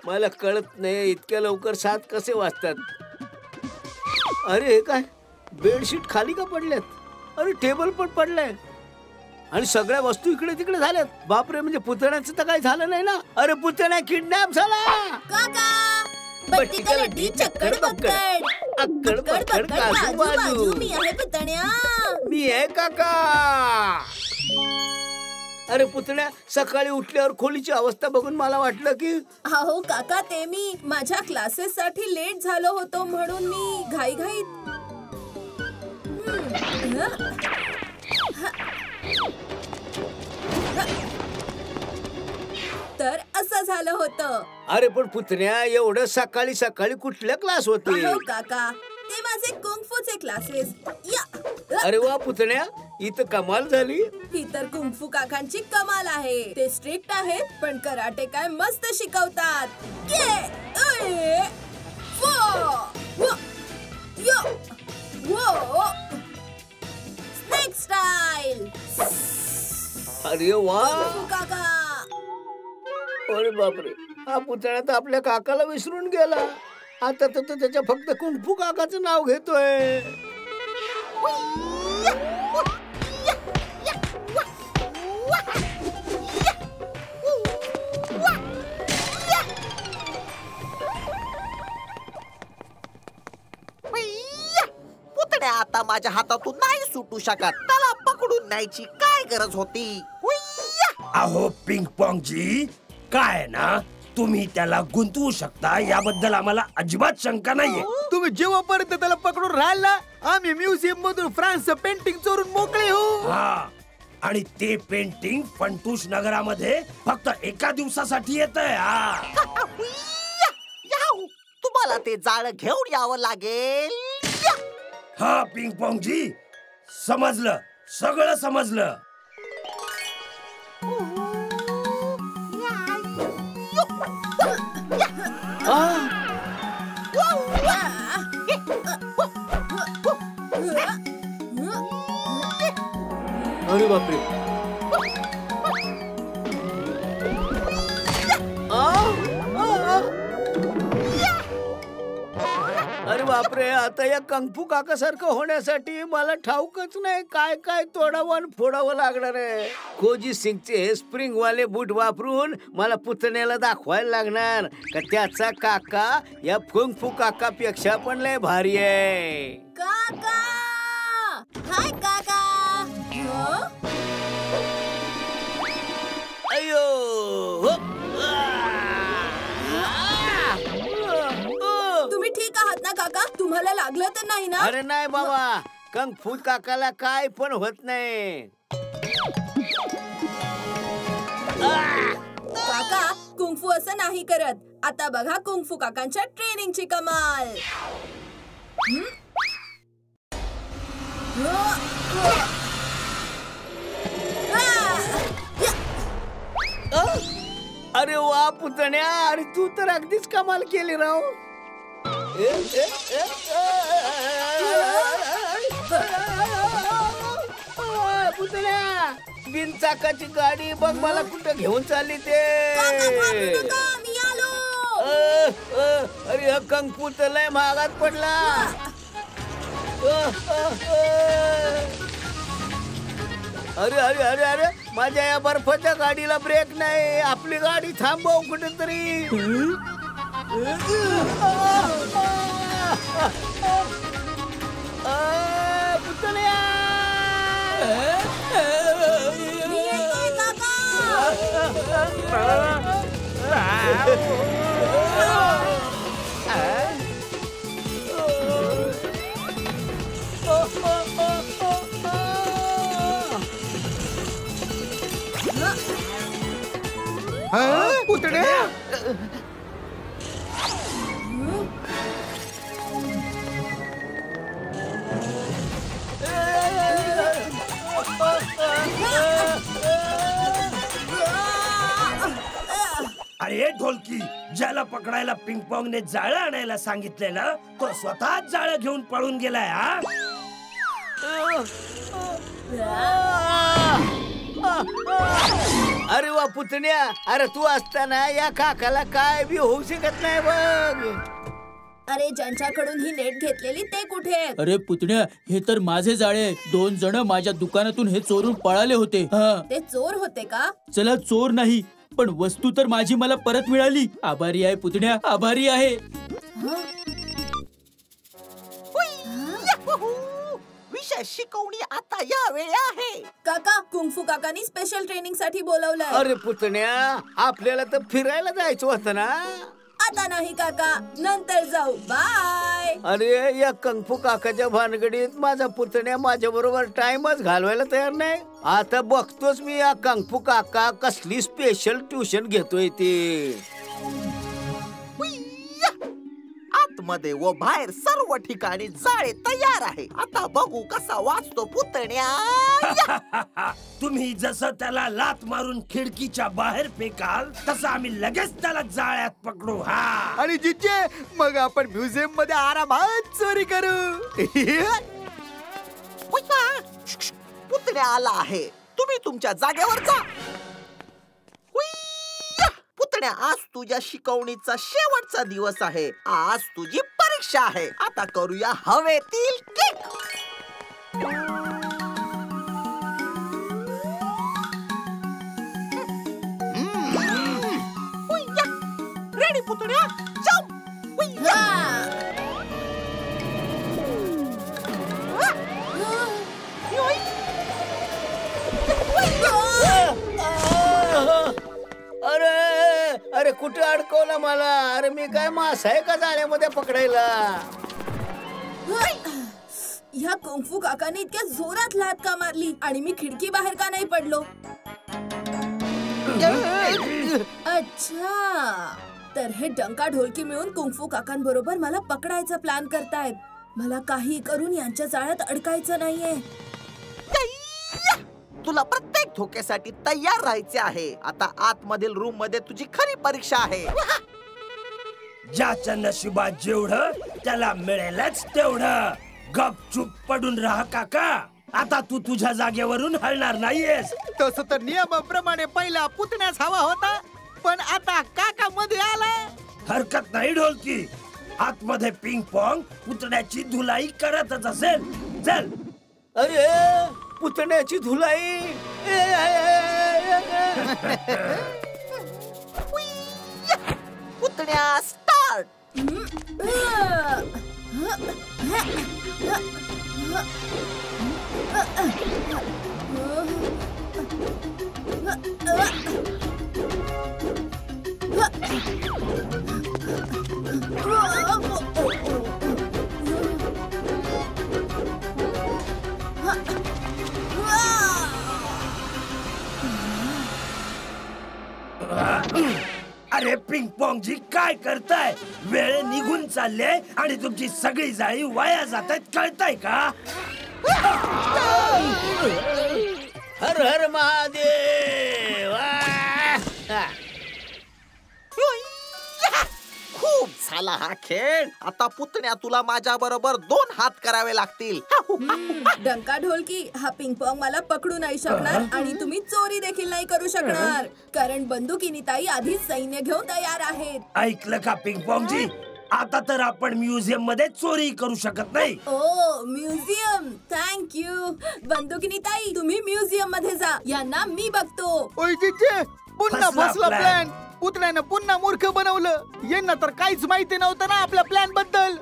मला कळत नाही इतक्या लवकर 7 कसे वाजतात. अरे हे काय, बेडशीट खाली का पडल्यात? अरे टेबल पण पडलाय आणि सगळ्या वस्तू इकडे तिकडे झाल्यात. बापरे, म्हणजे पुतण्याचं तर काही झालं नाही ना? अरे पुतण्या किडनॅप झाला. काका बट्टी कलड्डी चक्कड बक्कड अक्कड बक्कड काजू बाजू. मी आहे पुतण्या. मी आहे काका. अरे पुतण्या, सकाळी उठल्यावर खोलीची अवस्था बघून मला वाटलं की अहो काका, ते मी माझ्या क्लासेस साठी लेट झालो होतो म्हणून मी घाईघाईत. तर असं झालं होतं. अरे पण पुतण्या, एवढं सकाळी सकाळी कुठल्या क्लास होते? अहो काका, ते माझे कुंगफूचे क्लासेस. या. अरे वा पुतण्या, इथं कमाल झाली. ही तर कुंगफू काकांची कमाल आहे. ते स्ट्रिक्ट आहेत पण कराटे काय मस्त शिकवतात. Snake style. अरे वा. कुंगफू काका. अरे बापरे, हा पुतण्या तर आपल्या काकाला विसरून गेला. आता तर तो त्याच्या फक्त कुंफू काकाचं नाव घेतोय. पुतण्या आता माझ्या हातातून नाही सुटू शकत. त्याला पकडून न्यायची काय गरज होती? अहो पिंक पॉंग जी, काय ना, तुम्ही त्याला गुंतवू शकता याबद्दल आम्हाला अजिबात शंका नाहीये. तुम्ही जेव्हापर्यंत त्याला पकडून राहिला, आम्ही म्युझियम मधून फ्रान्सचं पेंटिंग चोरून मोकळे होऊ. हा, आणि ते पेंटिंग फंटूश नगरामध्ये फक्त एका दिवसासाठी येतंय. तुम्हाला ते जाळं घेऊन यावं लागेल. हा पिंक पॉंग जी, समजलं, सगळं समजलं. अरे बापरे. अरे बापरे, आता या कंगफू काकासारखं होण्यासाठी मला ठाऊकच नाही काय काय तोडावं आणि फोडावं लागणार आहे. खोजी सिंगचे स्प्रिंग वाले बूट वापरून मला पुतण्याला दाखवायला लागणार का त्याचा काका या कंगफू काकापेक्षा पण लय भारी आहे. काका, हाय काका. अयो, तुम्ही ठीक आहात ना काका? तुम्हाला लागलं तर नाही ना? अरे नाही बाबा, कंगफू काकाला काय पण होत नाही. काका, कुंगफू असं नाही करत. आता बघा कुंगफू काकांच्या ट्रेनिंगची कमाल. अरे वा पुतण्या, अरे तू तर अगदीच कमाल केली राव. पुतण्या, बिनचाकाची गाडी बघ मला कुठं घेऊन चालली ते. अरे हा कंगफू तर लय महागात पडला. अरे अरे अरे अरे, माझ्या या बर्फाच्या गाडीला ब्रेक नाही. आपली गाडी थांबव कुठेतरी. पुतण्या, पुतण्या, अरे ढोलकी, ज्याला पकडायला पिंक पॉंगने जाळं आणायला सांगितलेलं तो स्वतःच जाळं घेऊन पळून गेलाय. अरे वा पुतण्या, अरे तू असताना या काकाला काय बी होऊ शकत नाही बघ. अरे ज्यांच्याकडून ही नेट घेतलेली ते कुठे आहेत? अरे पुतण्या, हे तर माझे जाळे. 2 जण माझ्या दुकानातून हे चोरून पळाले होते. ते चोर होते का? चला, चोर नाही, पण वस्तू तर माझी मला परत मिळाली. आभारी आहे पुतण्या, आभारी आहे. विशेष शिकवणी आता या वेळी आहे. काका, कुंगफू काकांनी स्पेशल ट्रेनिंग साठी बोलवलंय. अरे पुतण्या, आपल्याला तर फिरायला जायचं होतं ना. आता नाही काका, नंतर जाऊ. बाय. अरे या कंगफू काकाच्या भानगडीत माझा पुतण्या माझ्या बरोबर टाइमच घालवायला तयार नाही. आता बघतोच मी या कंगफू काका कसली स्पेशल ट्युशन घेतोय ते. आतमध्ये व बाहेर सर्व ठिकाणी जाळे तयार आहे. आता बघू कसा वाचतो पुतण्या. तुम्ही जसं त्याला लात मारून खिडकीच्या बाहेर फेकाल तसं आम्ही लगेच त्याला जाळ्यात पकडू. हा, आणि जिजे मग आपण म्युझियम मध्ये आरामात चोरी करू. पुतण्या आला आहे. तुम्ही तुमच्या जागेवर जा. पुतण्या, आज तुझ्या शिकवणीचा शेवटचा दिवस आहे. आज तुझी परीक्षा आहे. आता करूया हवेतील केक. Ready पुतण्या, jump. अरे अरे कुठे अडकवलं मला? अरे मी काय मासा आहे का जाळ्यामध्ये पकडायला? ह्या कुंगफू काकाने इतक्या जोरात लात का मारली आणि मी खिडकी बाहेर का नाही पडलो? अच्छा, तर हे डंका ढोलकी मिळून कुंगफू काकांबरोबर मला पकडायचा प्लॅन करतायत. मला काही करून यांच्या जाळ्यात अडकायचं नाहीये. तुला प्रत्येक धोक्यासाठी तयार राहायचे आहे. आता आतमधील रूम मध्ये तुझी खरी परीक्षा आहे. ज्याच्या नशिबात जेवढं त्याला मिळेलच तेवढं. गपचूप पडून राहा काका. आता तू तुझ्या जागेवरून हलणार नाहीयेस. तसं तर नियमाप्रमाणे पहिला पुतण्यास हवा होता, पण आता काका मध्ये आला. हरकत नाही ढोलकी. आतमध्ये पिंग पॉंग पुतण्याची धुलाई करतच असेल. चल. अरे पुतण्याची धुलाई. पुतण्या स्टार्ट. अरे पिंग पॉंग जी, काय करताय? वेळ निघून चालले आणि तुमची सगळी जाळी वाया जात आहेत, कळताय का? हर हर महादेव. खूप झाला हा खेळ. आता पुतण्या, तुला माझ्या बरोबर 2 हात करावे लागतील. डंका ढोलकी, हा पिंग पॉंग मला पकडू नाही शकणार आणि तुम्ही चोरी देखील नाही करू शकणार, कारण बंदुकीनी ताई आधीच सैन्य घेऊन तयार आहेत. ऐकलं का पिंग पॉंग जी? आता तर आपण म्युझियम मध्ये चोरी करू शकत नाही. ओ म्युझियम, थँक्यू. बंदुकीनी ताई, तुम्ही म्युझियम मध्ये जा, यांना मी बघतो. ओय जिजे, पुन्हा फसला फसला plan. प्लॅन. पुतण्यानं पुन्हा मूर्ख बनवलं. यांना तर काहीच माहिती नव्हतं ना आपल्या प्लॅन बद्दल.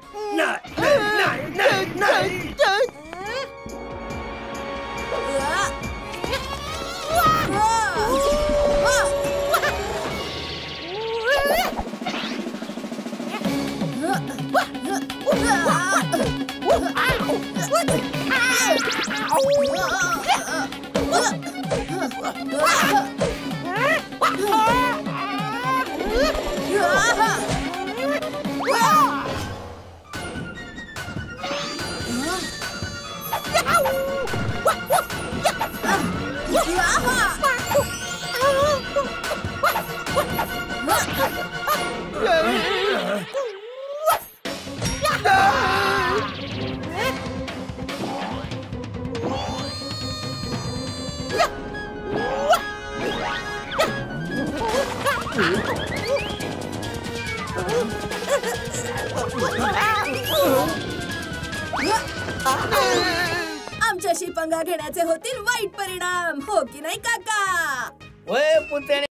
आमच्याशी पंगा घेण्याचे होतील वाईट परिणाम, हो की नाही काका? वय पुतणे